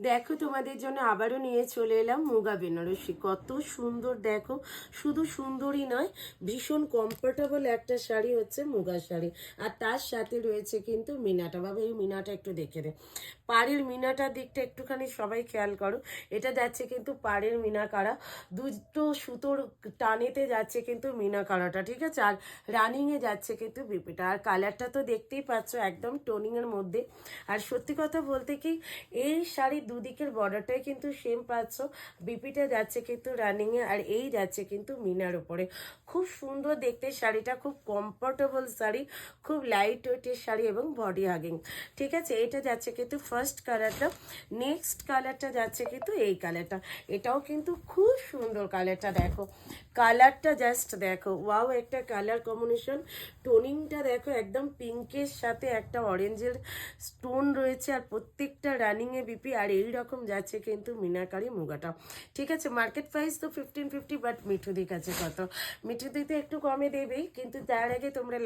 দেখো তোমাদের জন্য আবারও নিয়ে চলে এলাম মুগা বেনারসি। কত সুন্দর দেখো, শুধু সুন্দরই নয়, ভীষণ কমফোর্টেবল একটা শাড়ি হচ্ছে মুগা শাড়ি। আর তার সাথে রয়েছে কিন্তু মিনাটা। বাবা এই মিনাটা একটু দেখে দে, পাড়ের মিনাটার দিকটা একটুখানি সবাই খেয়াল করো। এটা যাচ্ছে কিন্তু পাড়ের মিনা কারা, দুটো সুতোর টানেতে যাচ্ছে কিন্তু মিনা কারাটা, ঠিক আছে। আর রানিংয়ে যাচ্ছে কিন্তু বিপিটা। আর কালারটা তো দেখতেই পাচ্ছ, একদম টোনিংয়ের মধ্যে। আর সত্যি কথা বলতে কি, এই শাড়ির দুদিকের বর্ডারটাই কিন্তু সেম পাচ্ছ। বিপিটা যাচ্ছে কিন্তু রানিংয়ে, আর এই যাচ্ছে কিন্তু মিনার উপরে। খুব সুন্দর দেখতে শাড়িটা, খুব কমফোর্টেবল শাড়ি, খুব লাইট ওয়েটের শাড়ি এবং বডি হাগিং, ঠিক আছে। এটা যাচ্ছে কিন্তু ফার্স্ট কালারটা। নেক্সট কালারটা যাচ্ছে কিন্তু এই কালারটা। এটাও কিন্তু খুব সুন্দর কালারটা, দেখো কালারটা জাস্ট দেখো, ওয়াও একটা কালার কম্বিনেশন। টোনিংটা দেখো, একদম পিঙ্কের সাথে একটা অরেঞ্জের স্টোন রয়েছে, আর প্রত্যেকটা রানিংয়ে বিপি। আর এই রকম যাচ্ছে কিন্তু মিনাকারি মুগাটা, ঠিক আছে। মার্কেট প্রাইস তো 1550, বাট মিঠুদির কাছে কত, মিঠুদিতে একটু কমে দেবেই। কিন্তু তার আগে তোমরা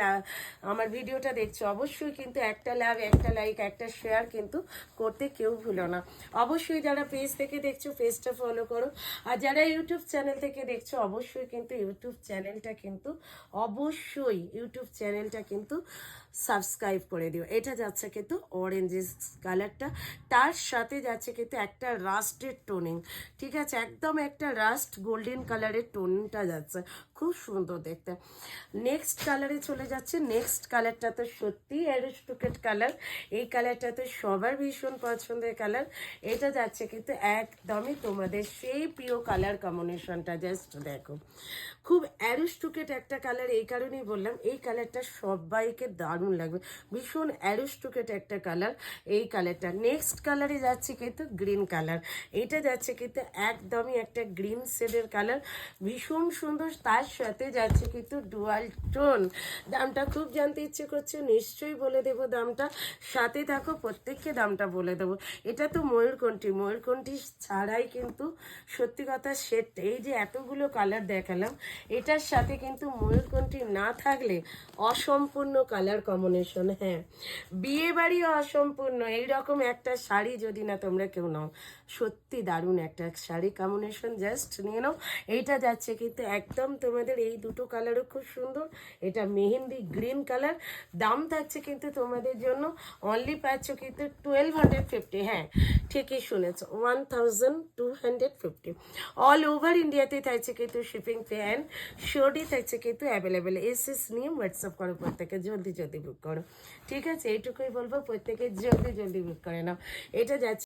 আমার ভিডিওটা দেখছো, অবশ্যই কিন্তু একটা লাভ, একটা লাইক, একটা শেয়ার কিন্তু করতে কেউ ভুলো না। অবশ্যই যারা পেজ থেকে দেখছো পেজটা ফলো করো, আর যারা ইউটিউব চ্যানেল থেকে দেখছো অবশ্যই কিন্তু ইউটিউব চ্যানেলটা কিন্তু সাবস্ক্রাইব করে দিও। এটা যাচ্ছে কিন্তু অরেঞ্জেস কালারটা, তার সাথে যাচ্ছে কিন্তু একটা রাস্টের টোনিং, ঠিক আছে। একদম একটা রাস্ট গোল্ডেন কালারের টোনটা যাচ্ছে, খুব সুন্দর দেখতে। নেক্সট কালারে চলে যাচ্ছে। নেক্সট কালারটা তো সত্যি অ্যারিস্টোক্রেট কালার। এই কালারটা তো সবার ভীষণ পছন্দের কালার। এটা যাচ্ছে কিন্তু একদমই তোমাদের সেই প্রিয় কালার কম্বিনেশনটা, জাস্ট দেখো খুব অ্যারিস্টোক্রেট একটা কালার। এই কারণেই বললাম এই কালারটা সবাইকে দারুণ লাগবে, ভীষণ অ্যারিস্টোক্রেট একটা কালার এই কালারটা। নেক্সট কালারে যাচ্ছে কিন্তু গ্রিন কালার। এটা যাচ্ছে কিন্তু একদমই একটা গ্রিন শেডের কালার, ভীষণ সুন্দর। তার সাথে যাচ্ছে কিন্তু ডুয়াল টোন। দামটা খুব জানতে ইচ্ছে করছে, নিশ্চয়ই বলে দেবো দামটা, সাথে থাকো, প্রত্যেককে দামটা বলে দেবো। এটা তো ময়ূরকণ্ঠী ছাড়াই কিন্তু সত্যি কথা সেট, এই যে এতগুলো কালার দেখালাম, এটার সাথে কিন্তু ময়ূরকণ্ঠী না থাকলে অসম্পূর্ণ কালার কম্বিনেশন। হ্যাঁ, বিয়ে বাড়ি অসম্পূর্ণ এইরকম একটা শাড়ি যদি না তোমরা কেউ নাও, সত্যি দারুণ একটা শাড়ি কম্বিনেশন, জাস্ট নিয়ে নাও। এইটা যাচ্ছে কিন্তু একদম তোমাদের এই দুটো কালারও খুব সুন্দর। এটা মেহেন্দি গ্রিন কালার। দাম থাকছে কিন্তু তোমাদের জন্য অনলি পাচ্ছ কিন্তু 1250। হ্যাঁ ঠিকই শুনেছ, 1250। অল ওভার ইন্ডিয়াতে থাকছে কিন্তু শিপিং ফি অ্যান্ড শিওরটি থাকছে কিন্তু অ্যাভেলেবেল। এসএস নিয়ে হোয়াটসঅ্যাপ করো, প্রত্যেকে জলদি জলদি বুক করো, ঠিক আছে। এইটুকুই বলবো, প্রত্যেকে জলদি জলদি বুক করে নাও। এটা যাচ্ছে